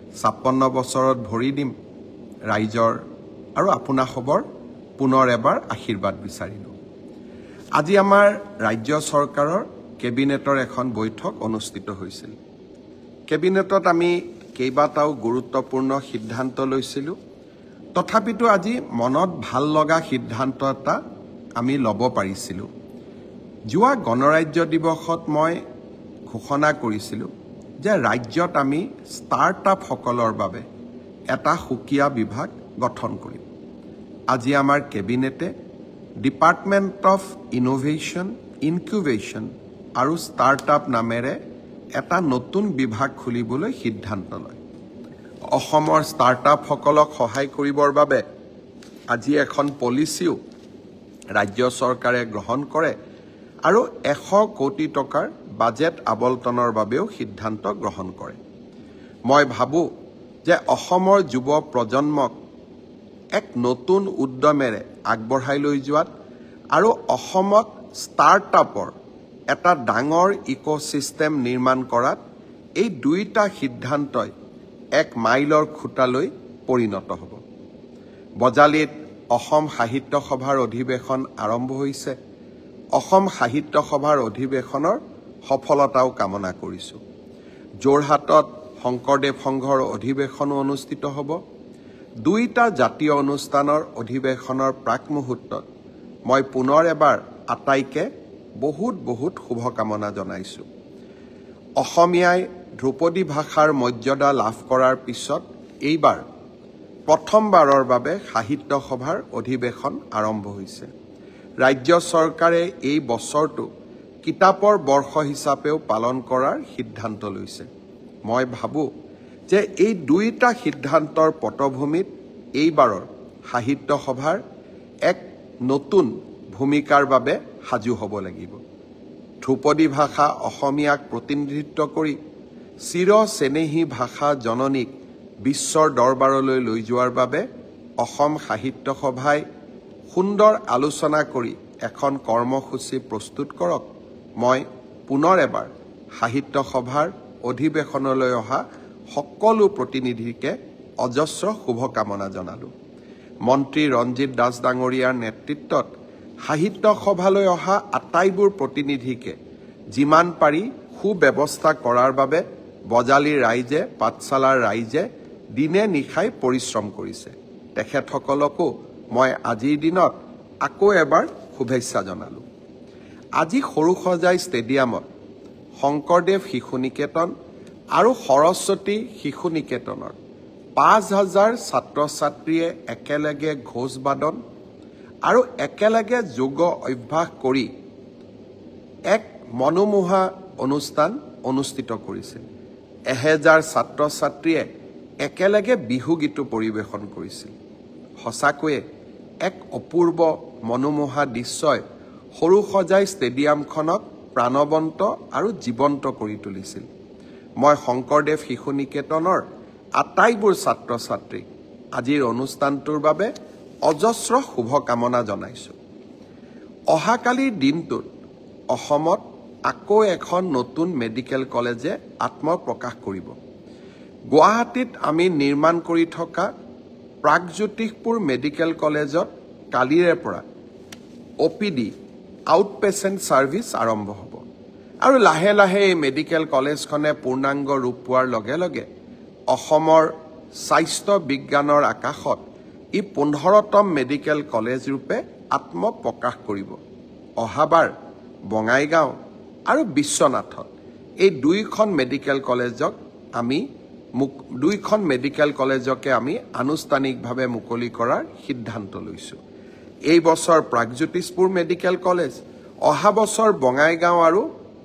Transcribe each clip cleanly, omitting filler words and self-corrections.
56 বছৰত ভৰি দিম ৰাইজৰ আৰু আপোনাসবৰ পুনৰ এবাৰ আশীৰ্বাদ বিচাৰিলোঁ। আজি আমাৰ ৰাজ্য চৰকাৰৰ কেবিনেটৰ এখন বৈঠক অনুষ্ঠিত হৈছিল। কেবিনেটত আমি কেইবাটাও গুৰুত্বপূৰ্ণ সিদ্ধান্ত লৈছিলোঁ। তথাপিতো আজি মনত ভাল লগা সিদ্ধান্ত এটা আমি ল'ব পাৰিছিলোঁ। যোৱা গণৰাজ্য দিৱসত মই ঘোষণা কৰিছিলোঁ যে ৰাজ্যত আমি ষ্টাৰ্টআপসকলৰ বাবে এটা সুকীয়া বিভাগ গঠন কৰিম। আজি আমাৰ কেবিনেটে ডিপাৰ্টমেণ্ট অফ ইনোভেশ্যন, ইনকিউবেশ্যন আৰু ষ্টাৰ্টআপ নামেৰে এটা নতুন বিভাগ খুলিবলৈ সিদ্ধান্ত লয়। অসমৰ ষ্টাৰ্টআপসকলক সহায় কৰিবৰ বাবে আজি এখন পলিচিও ৰাজ্য চৰকাৰে গ্ৰহণ কৰে আৰু 100 কোটি টকাৰ বাজেট আবণ্টনৰ বাবেও সিদ্ধান্ত গ্ৰহণ কৰে। মই ভাবোঁ যে অসমৰ যুৱ প্ৰজন্মক এক নতুন উদ্যমেৰে আগবঢ়াই লৈ যোৱাত আৰু অসমত ষ্টাৰ্টআপৰ এটা ডাঙৰ ইক'ছিষ্টেম নিৰ্মাণ কৰাত এই দুইটা সিদ্ধান্তই এক মাইলৰ খুঁটালৈ পৰিণত হ'ব। বজালীত অসম সাহিত্য সভাৰ অধিৱেশন আৰম্ভ হৈছে। অসম সাহিত্য সভাৰ অধিৱেশনৰ সফলতাও কামনা কৰিছোঁ। যোৰহাটত শংকৰদেৱ সংঘৰ অধিৱেশনো অনুষ্ঠিত হ'ব। দুইটা জাতীয় অনুষ্ঠানৰ অধিৱেশনৰ প্ৰাক মুহূৰ্তত মই পুনৰ এবাৰ আটাইকে বহুত শুভকামনা জনাইছোঁ। অসমীয়াই ধ্ৰুপদী ভাষাৰ মৰ্যাদা লাভ কৰাৰ পিছত এইবাৰ প্ৰথমবাৰৰ বাবে সাহিত্য সভাৰ অধিৱেশন আৰম্ভ হৈছে। ৰাজ্য চৰকাৰে এই বছৰটো কিতাপৰ বৰ্ষ হিচাপেও পালন কৰাৰ সিদ্ধান্ত লৈছে। মই ভাবোঁ যে এই দুইটা সিদ্ধান্তৰ পটভূমিত এইবাৰৰ সাহিত্য সভাৰ এক নতুন ভূমিকাৰ বাবে সাজু হ'ব লাগিব। ধ্ৰুপদী ভাষা অসমীয়াক প্ৰতিনিধিত্ব কৰি চিৰ চেনেহী ভাষা জননীক বিশ্বৰ দৰবাৰলৈ লৈ যোৱাৰ বাবে অসম সাহিত্য সভাই সুন্দৰ আলোচনা কৰি এখন কৰ্মসূচী প্ৰস্তুত কৰক। মই পুনৰ এবাৰ সাহিত্য সভাৰ অধিৱেশনলৈ অহা সকলো প্ৰতিনিধিকে অজস্ৰ শুভকামনা জনালোঁ। মন্ত্ৰী ৰঞ্জিত দাস ডাঙৰীয়াৰ নেতৃত্বত সাহিত্য সভালৈ অহা আটাইবোৰ প্ৰতিনিধিকে যিমান পাৰি সুব্যৱস্থা কৰাৰ বাবে বজালীৰ ৰাইজে, পাঠশালাৰ ৰাইজে দিনে নিশাই পৰিশ্ৰম কৰিছে। তেখেতসকলকো মই আজিৰ দিনত আকৌ এবাৰ শুভেচ্ছা জনালোঁ। আজি সৰুসজাই ষ্টেডিয়ামত শংকৰদেৱ শিশু নিকেতন আৰু সৰস্বতী শিশু নিকেতনৰ 5000 ছাত্ৰ ছাত্ৰীয়ে একেলগে ঘোষ বাদন আৰু একেলগে যোগ অভ্যাস কৰি এক মনোমোহা অনুষ্ঠান অনুষ্ঠিত কৰিছিল। 1000 ছাত্ৰ ছাত্ৰীয়ে একেলগে বিহু গীতো পৰিৱেশন কৰিছিল। সঁচাকৈয়ে এক অপূৰ্ব মনোমোহা দৃশ্যই সৰুসজাই ষ্টেডিয়ামখনক প্ৰাণৱন্ত আৰু জীৱন্ত কৰি তুলিছিল। মই শংকৰদেৱ শিশু নিকেতনৰ আটাইবোৰ ছাত্ৰ ছাত্ৰীক আজিৰ অনুষ্ঠানটোৰ বাবে অজস্ৰ শুভকামনা জনাইছোঁ। অহাকালিৰ দিনটোত অসমত আকৌ এখন নতুন মেডিকেল কলেজে আত্মপ্ৰকাশ কৰিব। গুৱাহাটীত আমি নিৰ্মাণ কৰি থকা প্ৰাগজ্যোতিষপুৰ মেডিকেল কলেজত কালিৰে পৰা OPD আউট পেচেণ্ট ছাৰ্ভিচ আৰম্ভ হ'ব আৰু লাহে লাহে এই মেডিকেল কলেজখনে পূৰ্ণাংগ ৰূপ পোৱাৰ লগে লগে অসমৰ স্বাস্থ্য বিজ্ঞানৰ আকাশত ই 15তম মেডিকেল কলেজ ৰূপে আত্মপ্ৰকাশ কৰিব। অহাবাৰ বঙাইগাঁও আৰু বিশ্বনাথত এই দুইখন মেডিকেল কলেজকে আমি আনুষ্ঠানিকভাৱে মুকলি কৰাৰ সিদ্ধান্ত লৈছোঁ। এই বছৰ প্ৰাগজ্যোতিষপুৰ মেডিকেল কলেজ, অহা বছৰ বঙাইগাঁও আৰু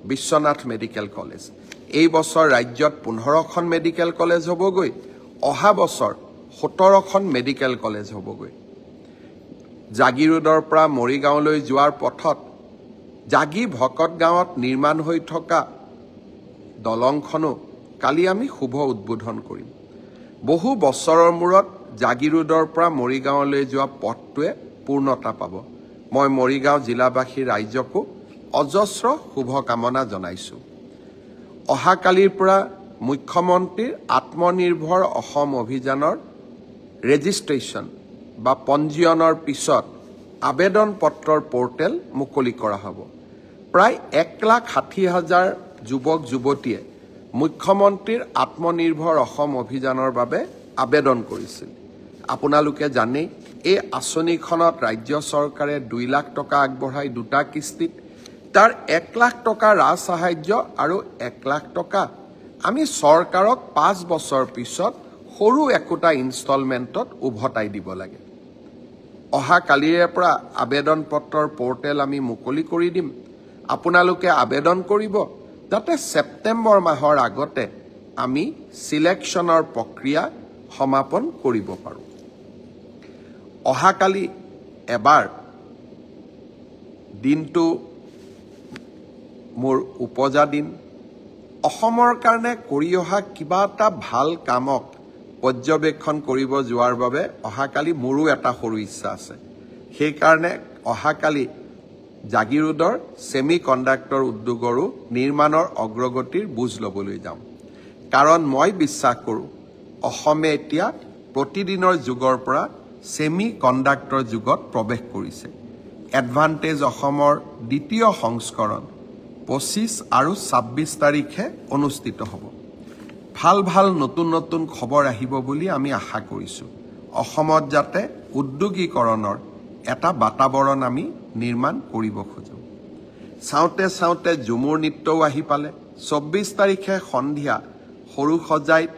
বিশ্বনাথ মেডিকেল কলেজ। এই বছৰ ৰাজ্যত 15খন মেডিকেল কলেজ হ'বগৈ, অহা বছৰ 17খন মেডিকেল কলেজ হ'বগৈ। জাগিৰোডৰ পৰা মৰিগাঁওলৈ যোৱাৰ পথত জাগি ভকত গাঁৱত নিৰ্মাণ হৈ থকা দলংখনো কালি আমি শুভ উদ্বোধন কৰিম। বহু বছৰৰ মূৰত জাগিৰোডৰ পৰা মৰিগাঁৱলৈ যোৱা পথটোৱে পূৰ্ণতা পাব। মই মৰিগাঁও জিলাবাসীৰ ৰাইজকো অজস্ৰ শুভকামনা জনাইছোঁ। অহাকালিৰ পৰা মুখ্যমন্ত্ৰীৰ আত্মনিৰ্ভৰ অসম অভিযানৰ ৰেজিষ্ট্ৰেশ্যন বা পঞ্জীয়নৰ পিছত আবেদন পত্ৰৰ পোৰ্টেল মুকলি কৰা হ'ব। প্ৰায় 1,60,000 যুৱক যুৱতীয়ে মুখ্যমন্ত্ৰীৰ আত্মনিৰ্ভৰ অসম অভিযানৰ বাবে আবেদন কৰিছিল। আপোনালোকে জানে এই আঁচনিখনত ৰাজ্য চৰকাৰে 2 লাখ টকা আগবঢ়াই 2টা কিস্তিত, তাৰ 1 লাখ টকা ৰাজ সাহায্য আৰু 1 লাখ টকা আমি চৰকাৰক 5 বছৰ পিছত সৰু একোটা ইনষ্টলমেণ্টত উভতাই দিব লাগে। অহা কালিৰে পৰা আবেদন পত্ৰৰ পোৰ্টেল আমি মুকলি কৰি দিম। আপোনালোকে আবেদন কৰিব যাতে ছেপ্টেম্বৰ মাহৰ আগতে আমি সিলেকশ্যনৰ প্ৰক্ৰিয়া সমাপন কৰিব পাৰোঁ। অহাকালি এবাৰ দিনটো মোৰ উপজা দিন। অসমৰ কাৰণে কৰি অহা কিবা এটা ভাল কামক পৰ্যবেক্ষণ কৰিব যোৱাৰ বাবে অহাকালি মোৰো এটা সৰু ইচ্ছা আছে। সেইকাৰণে অহাকালি জাগিৰোডৰ ছেমি কণ্ডাক্টৰ উদ্যোগৰো নিৰ্মাণৰ অগ্ৰগতিৰ বুজ ল'বলৈ যাম। কাৰণ মই বিশ্বাস কৰোঁ অসমে এতিয়া প্ৰতিদিনৰ যুগৰ পৰা ছেমি কণ্ডাক্টৰ যুগত প্ৰৱেশ কৰিছে। এডভান্টেজ অসমৰ দ্বিতীয় সংস্কৰণ 25 আৰু 26 তাৰিখে অনুষ্ঠিত হ'ব। ভাল ভাল নতুন নতুন খবৰ আহিব বুলি আমি আশা কৰিছোঁ। অসমত যাতে উদ্যোগীকৰণৰ এটা বাতাবৰণ আমি নিৰ্মাণ কৰিব খোজোঁ। চাওঁতে চাওঁতে ঝুমুৰ নৃত্যও আহি পালে। 24 তাৰিখে সন্ধিয়া সৰু সজাইত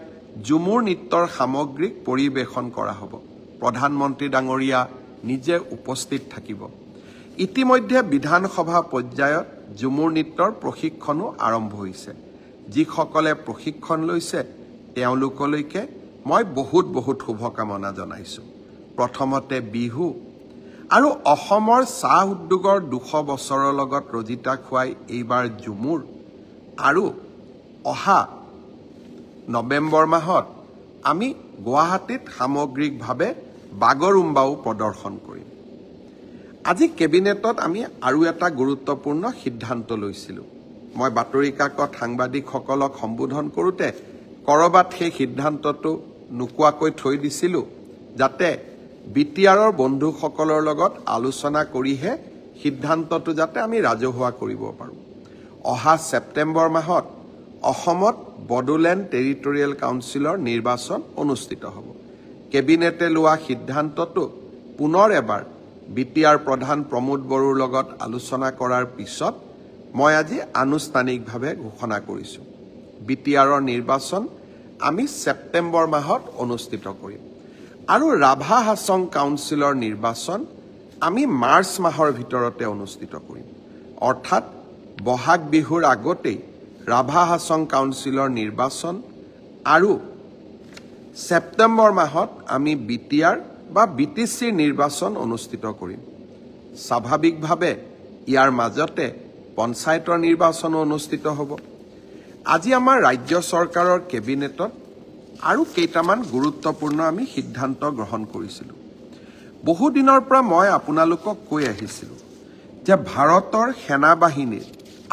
ঝুমুৰ নৃত্যৰ সামগ্ৰিক পৰিৱেশন কৰা হ'ব। প্ৰধানমন্ত্ৰী ডাঙৰীয়া নিজে উপস্থিত থাকিব। ইতিমধ্যে বিধানসভা পৰ্যায়ত ঝুমুৰ নৃত্যৰ প্ৰশিক্ষণো আৰম্ভ হৈছে। যিসকলে প্ৰশিক্ষণ লৈছে তেওঁলোকলৈকে মই বহুত শুভকামনা জনাইছোঁ। প্ৰথমতে বিহু আৰু অসমৰ চাহ উদ্যোগৰ 200 বছৰৰ লগত ৰজিতা খুৱাই এইবাৰ ঝুমুৰ আৰু অহা নৱেম্বৰ মাহত আমি গুৱাহাটীত সামগ্ৰিকভাৱে বাগৰুম্বাও প্ৰদৰ্শন কৰিম। আজি কেবিনেটত আমি আৰু এটা গুৰুত্বপূৰ্ণ সিদ্ধান্ত লৈছিলোঁ। মই বাতৰি কাকত সাংবাদিকসকলক সম্বোধন কৰোঁতে ক'ৰবাত সেই সিদ্ধান্তটো নোকোৱাকৈ থৈ দিছিলোঁ, যাতে বিটিআৰৰ বন্ধুসকলৰ লগত আলোচনা কৰিহে সিদ্ধান্তটো যাতে আমি ৰাজহুৱা কৰিব পাৰোঁ। অহা ছেপ্টেম্বৰ মাহত অসমত বড়োলেণ্ড টেৰিটৰিয়েল কাউন্সিলৰ নিৰ্বাচন অনুষ্ঠিত হ'ব। কেবিনেটে লোৱা সিদ্ধান্তটো পুনৰ এবাৰ বিটিআৰ প্ৰধান প্ৰমোদ বড়োৰ লগত আলোচনা কৰাৰ পিছত মই আজি আনুষ্ঠানিকভাৱে ঘোষণা কৰিছোঁ। বিটিআৰৰ নিৰ্বাচন আমি ছেপ্টেম্বৰ মাহত অনুষ্ঠিত কৰিম আৰু ৰাভা হাছং কাউন্সিলৰ নিৰ্বাচন আমি মাৰ্চ মাহৰ ভিতৰতে অনুষ্ঠিত কৰিম। অৰ্থাৎ বহাগ বিহুৰ আগতেই ৰাভা হাছং কাউন্সিলৰ নিৰ্বাচন আৰু ছেপ্টেম্বৰ মাহত আমি বিটিআৰ বা বিটিচিৰ নিৰ্বাচন অনুষ্ঠিত কৰিম। স্বাভাৱিকভাৱে ইয়াৰ মাজতে পঞ্চায়তৰ নিৰ্বাচনো অনুষ্ঠিত হ'ব। আজি আমাৰ ৰাজ্য চৰকাৰৰ কেবিনেটত আৰু কেইটামান গুৰুত্বপূৰ্ণ আমি সিদ্ধান্ত গ্ৰহণ কৰিছিলোঁ। বহুদিনৰ পৰা মই আপোনালোকক কৈ আহিছিলোঁ যে ভাৰতৰ সেনাবাহিনীৰ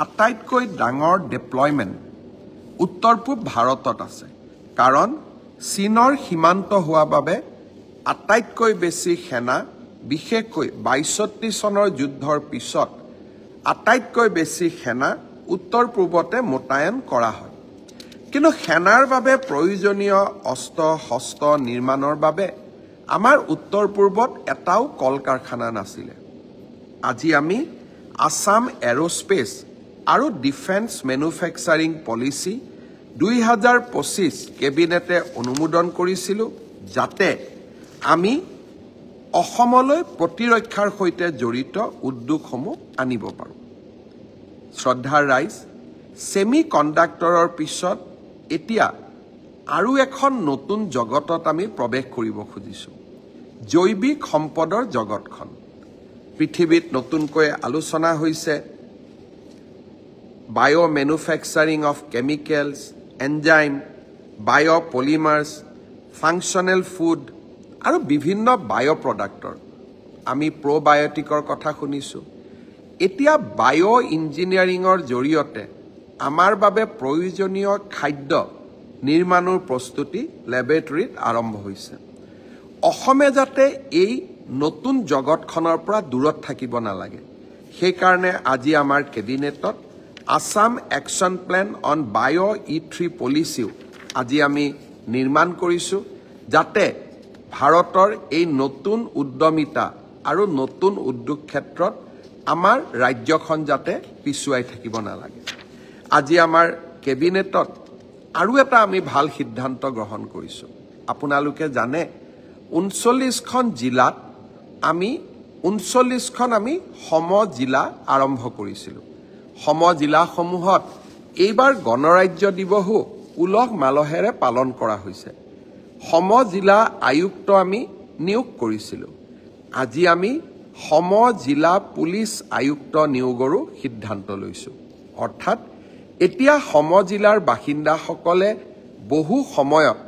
আটাইতকৈ ডাঙৰ ডিপ্লয়মেণ্ট উত্তৰ পূব ভাৰতত আছে। কাৰণ চীনৰ সীমান্ত হোৱা বাবে আটাইতকৈ বেছি সেনা, বিশেষকৈ ৬২ চনৰ যুদ্ধৰ পিছত আটাইতকৈ বেছি সেনা উত্তৰ পূবতে মোতায়েন কৰা হয়। কিন্তু সেনাৰ বাবে প্ৰয়োজনীয় অস্ত্ৰ শস্ত্ৰ নিৰ্মাণৰ বাবে আমাৰ উত্তৰ পূৰ্বত এটাও কল কাৰখানা নাছিলে। আজি আমি আছাম এৰোস্পেচ আৰু ডিফেন্স মেনুফেকচাৰিং পলিচি 2025 কেবিনেটে অনুমোদন কৰিছিলোঁ, যাতে আমি অসমলৈ প্ৰতিৰক্ষাৰ সৈতে জড়িত উদ্যোগসমূহ আনিব পাৰোঁ। শ্ৰদ্ধাৰ ৰাইজ, ছেমি কণ্ডাক্টৰৰ পিছত এতিয়া আৰু এখন নতুন জগতত আমি প্ৰৱেশ কৰিব খুজিছোঁ, জৈৱিক সম্পদৰ জগতখন। পৃথিৱীত নতুনকৈ আলোচনা হৈছে বায়' মেনুফেকচাৰিং অফ কেমিকেলছ, এনজাইম, বায়' পলিমাৰ্ছ, ফাংচনেল ফুড আৰু বিভিন্ন বায়' প্ৰডাক্টৰ। আমি প্ৰ'বায়'টিকৰ কথা শুনিছোঁ। এতিয়া বায়' ইঞ্জিনিয়াৰিঙৰ জৰিয়তে আমাৰ বাবে প্ৰয়োজনীয় খাদ্য নিৰ্মাণৰ প্ৰস্তুতি লেবৰেটৰীত আৰম্ভ হৈছে অসমে যাতে এই নতুন জগতখনৰ পৰা দূৰত থাকিব নালাগে সেইকাৰণে আজি আমাৰ কেবিনেটত আসাম একশ্যন প্লেন অন বায়' E3 পলিচিও আজি আমি নিৰ্মাণ কৰিছোঁ যাতে ভাৰতৰ এই নতুন উদ্যমিতা আৰু নতুন উদ্যোগ ক্ষেত্ৰত আমাৰ ৰাজ্যখন যাতে পিছুৱাই থাকিব নালাগে আজি আমাৰ কেবিনেটত আৰু এটা আমি ভাল সিদ্ধান্ত গ্ৰহণ কৰিছোঁ আপোনালোকে জানে 39খন জিলাত আমি 39খন আমি সম জিলা আৰম্ভ কৰিছিলোঁ সম জিলাসমূহত এইবাৰ গণৰাজ্য দিৱসো উলহ মালহেৰে পালন কৰা হৈছে সম জিলা আয়ুক্ত আমি নিয়োগ কৰিছিলোঁ আজি আমি সম জিলা পুলিচ আয়ুক্ত নিয়োগৰো সিদ্ধান্ত লৈছোঁ অৰ্থাৎ এতিয়া সম জিলাৰ বাসিন্দাসকলে বহু সময়ত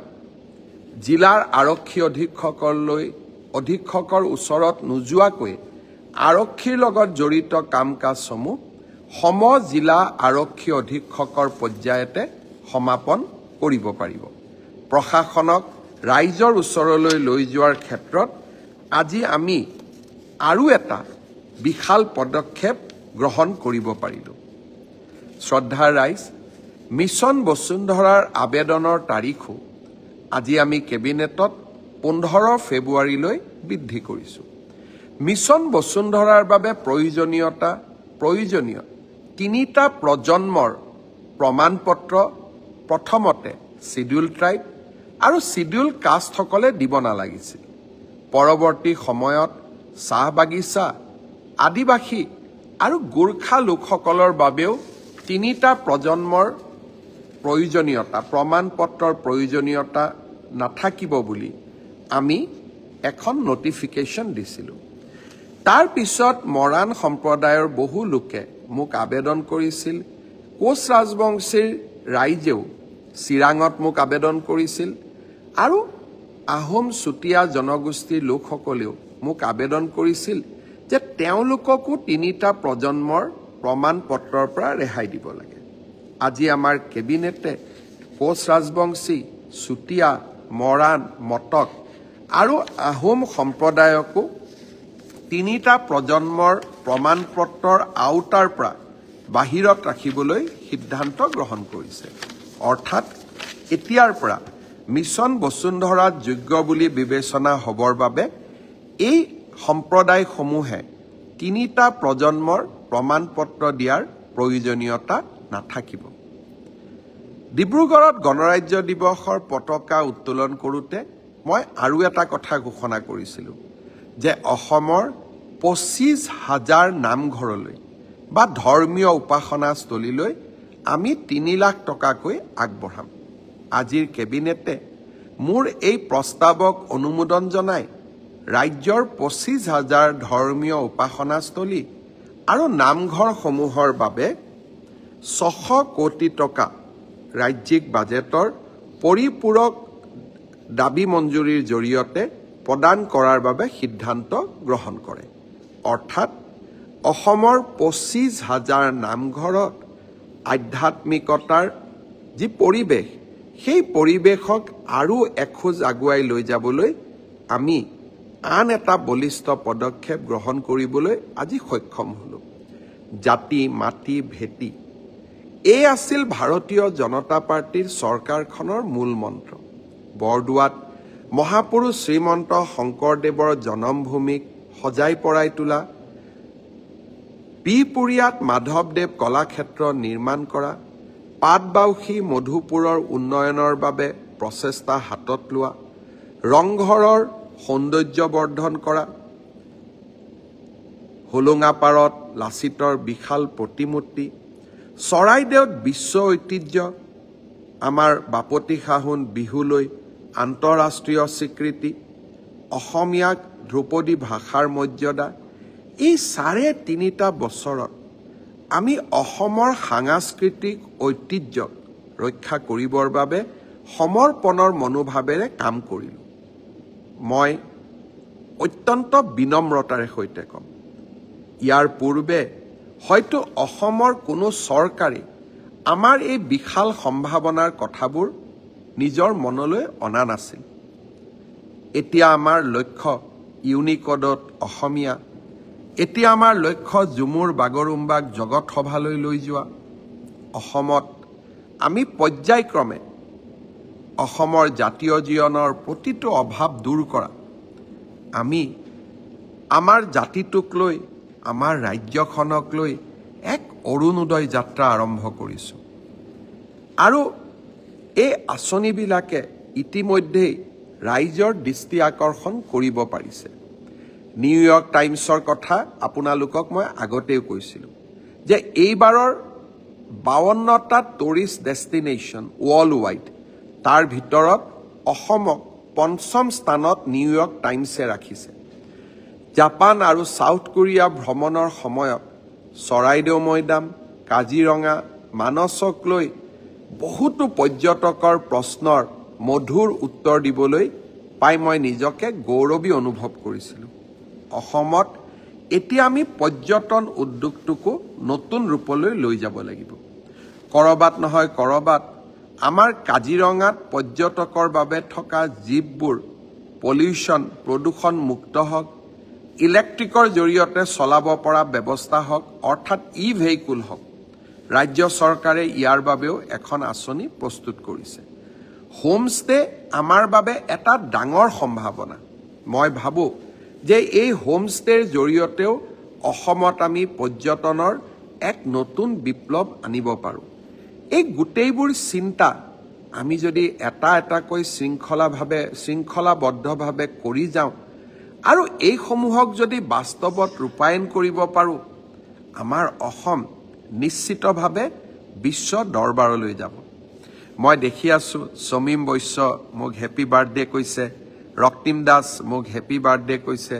জিলাৰ আৰক্ষী অধীক্ষকৰ ওচৰত নোযোৱাকৈ আৰক্ষীৰ লগত জড়িত কাম কাজসমূহ সম জিলা আৰক্ষী অধীক্ষকৰ পৰ্যায়তে সমাপন কৰিব পাৰিব প্ৰশাসনক ৰাইজৰ ওচৰলৈ লৈ যোৱাৰ ক্ষেত্ৰত আজি আমি আৰু এটা বিশাল পদক্ষেপ গ্ৰহণ কৰিব পাৰিলোঁ শ্ৰদ্ধাৰ ৰাইজ মিছন বসুন্ধৰাৰ আবেদনৰ তাৰিখো আজি আমি কেবিনেটত 15 ফেব্ৰুৱাৰীলৈ বৃদ্ধি কৰিছোঁ মিছন বসুন্ধৰাৰ বাবে প্ৰয়োজনীয় তিনিটা প্ৰজন্মৰ প্ৰমাণপত্ৰ প্ৰথমতে শিডিউল ট্ৰাইব আৰু শিডিউল কাষ্টসকলে দিব নালাগিছিল পৰৱৰ্তী সময়ত চাহ বাগিচা আদিবাসী আৰু গোৰ্খা লোকসকলৰ বাবেও তিনিটা প্ৰজন্মৰ প্ৰয়োজনীয়তা প্ৰমাণপত্ৰৰ প্ৰয়োজনীয়তা নাথাকিব বুলি আমি এখন নটিফিকেশ্যন দিছিলোঁ তাৰ পিছত মৰাণ সম্প্ৰদায়ৰ বহু লোকে মোক আবেদন কৰিছিল কোচ ৰাজবংশীৰ ৰাইজেও চিৰাঙত মোক আবেদন কৰিছিল আৰু আহোম চুতীয়া জনগোষ্ঠীৰ লোকসকলেও মোক আবেদন কৰিছিল যে তেওঁলোককো তিনিটা প্ৰজন্মৰ প্ৰমাণপত্ৰৰ পৰা ৰেহাই দিব লাগে আজি আমাৰ কেবিনেটে কোচ ৰাজবংশী চুতীয়া মৰাণ মটক আৰু আহোম সম্প্ৰদায়কো তিনিটা প্ৰজন্মৰ প্ৰমাণপত্ৰৰ আওতাৰ পৰা বাহিৰত ৰাখিবলৈ সিদ্ধান্ত গ্ৰহণ কৰিছে অৰ্থাৎ এতিয়াৰ পৰা মিছন বসুন্ধৰাত যোগ্য বুলি বিবেচনা হ'বৰ বাবে এই সম্প্ৰদায়সমূহে তিনিটা প্ৰজন্মৰ প্ৰমাণপত্ৰ দিয়াৰ প্ৰয়োজনীয়তা নাথাকিব ডিব্ৰুগড়ত গণৰাজ্য দিৱসৰ পতাকা উত্তোলন কৰোঁতে মই আৰু এটা কথা ঘোষণা কৰিছিলোঁ যে অসমৰ 25,000 নামঘৰলৈ বা ধৰ্মীয় উপাসনাস্থলীলৈ আমি 3 লাখ টকাকৈ আগবঢ়াম আজিৰ কেবিনেটে মোৰ এই প্ৰস্তাৱক অনুমোদন জনাই ৰাজ্যৰ 25,000 ধৰ্মীয় উপাসনাস্থলী আৰু নামঘৰসমূহৰ বাবে 600 কোটি টকা ৰাজ্যিক বাজেটৰ পৰিপূৰক দাবী মঞ্জুৰিৰ জৰিয়তে প্ৰদান কৰাৰ বাবে সিদ্ধান্ত গ্ৰহণ কৰে অৰ্থাৎ অসমৰ 25,000 নামঘৰত আধ্যাত্মিকতাৰ যি পৰিৱেশ সেই পৰিৱেশক আৰু এখোজ আগুৱাই লৈ যাবলৈ আমি আন এটা বলিষ্ঠ পদক্ষেপ গ্ৰহণ কৰিবলৈ আজি সক্ষম হ'লো জাতি মাটি ভেটি এই আছিল ভাৰতীয় জনতা পাৰ্টিৰ চৰকাৰখনৰ মূল মন্ত্ৰ বৰদোৱাত মহাপুৰুষ শ্ৰীমন্ত শংকৰদেৱৰ জন্মভূমিক সজাই পৰাই তোলা বিহপুৰীয়াত মাধৱদেৱ কলাক্ষেত্ৰ নিৰ্মাণ কৰা পাটবাউসী মধুপুৰৰ উন্নয়নৰ বাবে প্ৰচেষ্টা হাতত লোৱা ৰংঘৰৰ সৌন্দৰ্য বৰ্ধন কৰা হোলোঙাপাৰত লাচিতৰ বিশাল প্ৰতিমূৰ্তি চৰাইদেউত বিশ্ব ঐতিহ্য আমাৰ বাপতি সাহোন বিহুলৈ আন্তঃৰাষ্ট্ৰীয় স্বীকৃতি অসমীয়াক ধ্ৰুপদী ভাষাৰ মৰ্যাদা এই 3.5 বছৰত আমি অসমৰ সাংস্কৃতিক ঐতিহ্যক ৰক্ষা কৰিবৰ বাবে সমৰ্পণৰ মনোভাৱেৰে কাম কৰিলোঁ মই অত্যন্ত বিনম্ৰতাৰে সৈতে কম ইয়াৰ পূৰ্বে হয়তো অসমৰ কোনো চৰকাৰে আমাৰ এই বিশাল সম্ভাৱনাৰ কথাবোৰ নিজৰ মনলৈ অনা নাছিল। এতিয়া আমাৰ লক্ষ্য ইউনিকোডত অসমীয়া, এতিয়া আমাৰ লক্ষ্য ঝুমুৰ বাগৰুম্বাক জগত সভালৈ লৈ যোৱা। অসমত আমি পৰ্যায়ক্ৰমে অসমৰ জাতীয় জীৱনৰ প্ৰতিটো অভাৱ দূৰ কৰা। আমি আমাৰ জাতিটোক লৈ, আমাৰ ৰাজ্যখনক লৈ এক অৰুণোদয় যাত্ৰা আৰম্ভ কৰিছোঁ। আৰু এই আঁচনিবিলাকে ইতিমধ্যেই ৰাইজৰ দৃষ্টি আকৰ্ষণ কৰিব পাৰিছে। নিউয়ৰ্ক টাইমছৰ কথা আপোনালোকক মই আগতেও কৈছিলোঁ যে এইবাৰৰ 52টা টুৰিষ্ট ডেষ্টিনেশ্যন ৱৰ্ল্ড ৱাইড, তাৰ ভিতৰত অসমক 5ম স্থানত নিউয়ৰ্ক টাইমছে ৰাখিছে। জাপান আৰু ছাউথ কোৰিয়া ভ্ৰমণৰ সময়ত চৰাইদেউ মৈদাম, কাজিৰঙা, মানসক লৈ বহুতো পৰ্যটকৰ প্ৰশ্নৰ মধুৰ উত্তৰ দিবলৈ পাই মই নিজকে গৌৰৱী অনুভৱ কৰিছিলোঁ। অসমত এতিয়া আমি পৰ্যটন উদ্যোগটোকো নতুন ৰূপলৈ লৈ যাব লাগিব। কৰবাত নহয় কৰবাত আমাৰ কাজিৰঙাত পৰ্যটকৰ বাবে থকা জীপবোৰ প্ৰদূষণ মুক্ত হওক, ইলেক্ট্ৰিকৰ জৰিয়তে চলাব পৰা ব্যৱস্থা হওক, অৰ্থাৎ ভেহিকুল হওক। ৰাজ্য চৰকাৰে ইয়াৰ বাবেও এখন আঁচনি প্ৰস্তুত কৰিছে। হোমষ্টে আমাৰ বাবে এটা ডাঙৰ সম্ভাৱনা। মই ভাবোঁ যে এই হোমষ্টেৰ জৰিয়তেও অসমত আমি পৰ্যটনৰ এক নতুন বিপ্লৱ আনিব পাৰোঁ। এই গোটেইবোৰ চিন্তা আমি যদি এটা এটাকৈ শৃংখলাবদ্ধভাৱে কৰি যাওঁ আৰু এইসমূহক যদি বাস্তৱত ৰূপায়ণ কৰিব পাৰোঁ, আমাৰ অসম নিশ্চিতভাৱে বিশ্ব দৰবাৰলৈ যাব। মই দেখি আছোঁ সমীম বৈশ্য মোক হেপী বাৰ্থডে কৈছে, ৰক্তিম দাস মোক হেপী বাৰ্থডে কৈছে,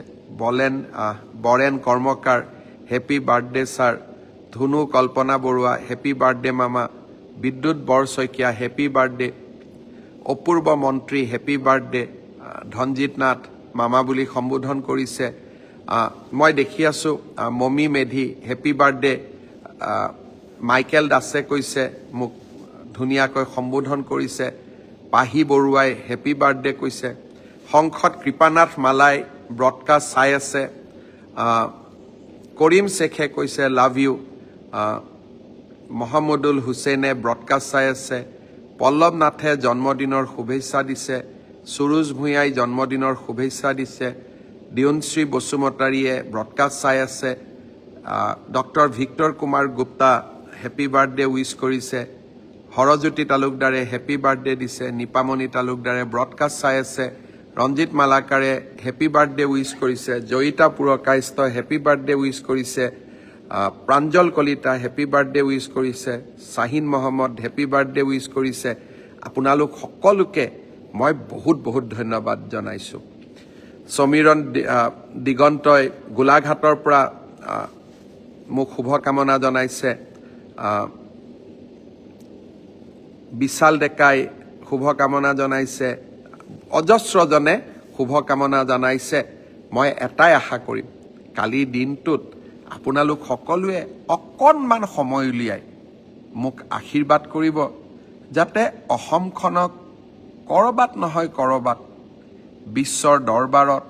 বৰেণ কৰ্মকাৰ হেপী বাৰ্থডে ছাৰ, ধুনু কল্পনা বৰুৱা হেপী বাৰ্থডে মামা, বিদ্যুৎ বৰশইকীয়া হেপী বাৰ্থডে, অপূৰ্ব মন্ত্ৰী হেপী বাৰ্থডে, ধনজিৎ নাথ মামা বুলি সম্বোধন কৰিছে। মই দেখি আছোঁ Momi Medhi happy birthday, Michael দাসে কৈছে মোক ধুনীয়াকৈ সম্বোধন কৰিছে, পাহি বৰুৱাই হেপী বাৰ্থডে কৈছে, সংসদ কৃপানাথ মালাই ব্ৰডকাষ্ট চাই আছে, কৰিম শেখে কৈছে লাভ ইউ, মহম্মদুল হুছেইনে ব্ৰডকাষ্ট চাই আছে, পল্লৱ নাথে জন্মদিনৰ শুভেচ্ছা দিছে, সুৰুজ ভূঞাই জন্মদিনৰ শুভেচ্ছা দিছে, দিউনশ্ৰী বসুমতাৰীয়ে ব্ৰডকাষ্ট চাই আছে, doctor Victor Kumar Gupta happy birthday wish কৰিছে, হৰজ্যোতি তালুকদাৰে হেপী বাৰ্থডে দিছে, নিপামণি তালুকদাৰে ব্ৰডকাষ্ট চাই আছে, ৰঞ্জিত মালাকাৰে হেপী বাৰ্থডে উইচ কৰিছে, Joyita Purkayastha happy birthday wish কৰিছে, Pranjal Kalita happy birthday wish কৰিছে, Shahin Mohammad happy birthday wish কৰিছে। আপোনালোক সকলোকে মই বহুত বহুত ধন্যবাদ জনাইছোঁ। সমীৰণ দিগন্তই গোলাঘাটৰ পৰা মোক শুভকামনা জনাইছে, বিশাল ডেকাই শুভকামনা জনাইছে, অজস্ৰজনে শুভকামনা জনাইছে। মই এটাই আশা কৰিম, কালিৰ দিনটোত আপোনালোক সকলোৱে অকণমান সময় উলিয়াই মোক আশীৰ্বাদ কৰিব, যাতে অসমখনক কৰবাত নহয় কৰবাত বিশ্বৰ দৰবাৰত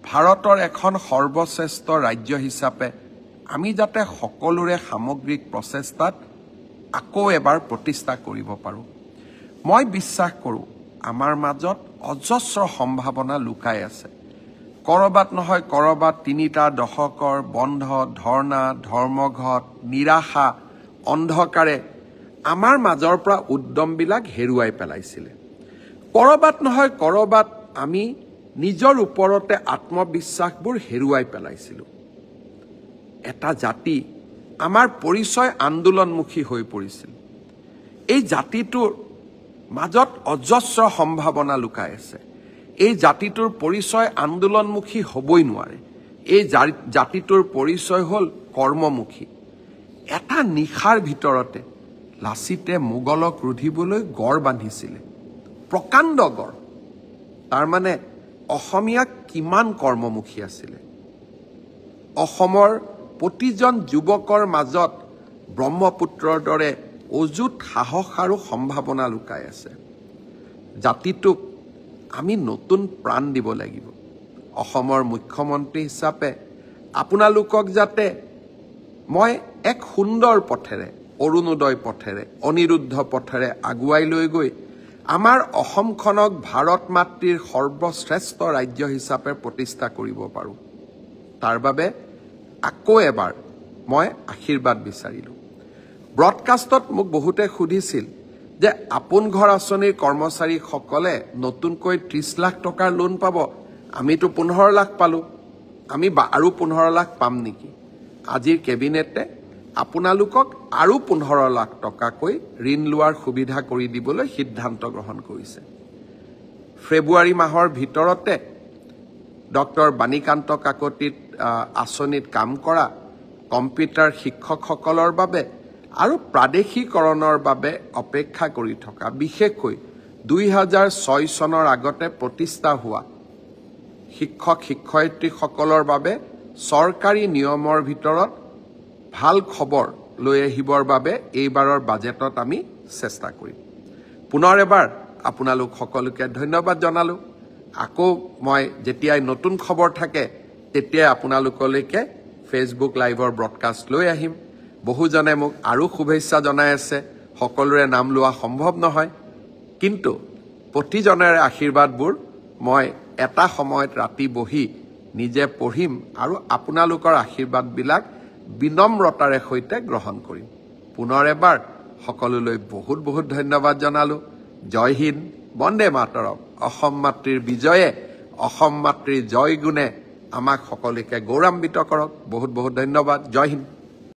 ভাৰতৰ এখন সৰ্বশ্ৰেষ্ঠ ৰাজ্য হিচাপে আমি যাতে সকলোৰে সামগ্ৰিক প্ৰচেষ্টাত আকৌ এবাৰ প্ৰতিষ্ঠা কৰিব পাৰোঁ। মই বিশ্বাস কৰোঁ আমাৰ মাজত অজস্ৰ সম্ভাৱনা লুকাই আছে। কৰবাত নহয় কৰবাত 3টা দশকৰ বন্ধ, ধৰ্ণা, ধৰ্মঘট, নিৰাশা, অন্ধকাৰে আমাৰ মাজৰ পৰা উদ্যমবিলাক হেৰুৱাই পেলাইছিলে। কৰবাত নহয় কৰবাত আমি নিজৰ ওপৰতে আত্মবিশ্বাসবোৰ হেৰুৱাই পেলাইছিলোঁ। এটা জাতি আমাৰ পৰিচয় আন্দোলনমুখী হৈ পৰিছিল। এই জাতিটোৰ মাজত অজস্ৰ সম্ভাৱনা লুকাই আছে। এই জাতিটোৰ পৰিচয় আন্দোলনমুখী হ'বই নোৱাৰে। এই জাতিটোৰ পৰিচয় হ'ল কৰ্মমুখী। এটা নিশাৰ ভিতৰতে লাচিতে মোগলক ৰুধিবলৈ গড় বান্ধিছিলে, প্ৰকাণ্ড গড়। তাৰমানে অসমীয়া কিমান কৰ্মমুখী আছিলে। অসমৰ প্ৰতিজন যুৱকৰ মাজত ব্ৰহ্মপুত্ৰৰ দৰে অযুত সাহস আৰু সম্ভাৱনা লুকাই আছে। জাতিটোক আমি নতুন প্ৰাণ দিব লাগিব অসমৰ মুখ্যমন্ত্ৰী হিচাপে আপোনালোকক যাতে মই এক সুন্দৰ পথেৰে অৰুণোদয় পথেৰে অনিৰুদ্ধ পথেৰে আগুৱাই লৈ গৈ আমাৰ অসমখনক ভাৰত মাতৃৰ সৰ্বশ্ৰেষ্ঠ ৰাজ্য হিচাপে প্ৰতিষ্ঠা কৰিব পাৰোঁ তাৰ বাবে আকৌ এবাৰ মই আশীৰ্বাদ বিচাৰিলোঁ ব্ৰডকাষ্টত মোক বহুতে সুধিছিল যে আপোন ঘৰ আঁচনিৰ কৰ্মচাৰীসকলে নতুনকৈ 30 লাখ টকাৰ লোন পাব আমিতো 15 লাখ পালোঁ আমি আৰু 15 লাখ পাম নেকি আজিৰ কেবিনেটে আপোনালোকক আৰু 15 লাখ টকাকৈ ঋণ লোৱাৰ সুবিধা কৰি দিবলৈ সিদ্ধান্ত গ্ৰহণ কৰিছে ফেব্ৰুৱাৰী মাহৰ ভিতৰতে ডক্টৰ বাণীকান্ত কাকতিত আঁচনিত কাম কৰা কম্পিউটাৰ শিক্ষকসকলৰ বাবে আৰু প্ৰাদেশিকৰণৰ বাবে অপেক্ষা কৰি থকা বিশেষকৈ 2006 চনৰ আগতে প্ৰতিষ্ঠা হোৱা শিক্ষক শিক্ষয়িত্ৰীসকলৰ বাবে চৰকাৰী নিয়মৰ ভিতৰত ভাল খবৰ লৈ আহিবৰ বাবে এইবাৰৰ বাজেটত আমি চেষ্টা কৰিম পুনৰ এবাৰ আপোনালোক সকলোকে ধন্যবাদ জনালোঁ আকৌ মই যেতিয়াই নতুন খবৰ থাকে তেতিয়াই আপোনালোকলৈকে ফেচবুক লাইভৰ ব্ৰডকাষ্ট লৈ আহিম বহুজনে মোক আৰু শুভেচ্ছা জনাই আছে সকলোৰে নাম লোৱা সম্ভৱ নহয় কিন্তু প্ৰতিজনেৰে আশীৰ্বাদবোৰ মই এটা সময়ত ৰাতি বহি নিজে পঢ়িম আৰু আপোনালোকৰ আশীৰ্বাদবিলাক বিনম্ৰতাৰে সৈতে গ্ৰহণ কৰিম পুনৰ এবাৰ সকলোলৈ বহুত বহুত ধন্যবাদ জনালোঁ জয় হিন্দ বন্দে মাতৰম অসম মাতৃৰ বিজয়ে অসম মাতৃৰ জয় গুণে আমাক সকলোকে গৌৰৱান্বিত কৰক বহুত বহুত ধন্যবাদ জয় হিন্দ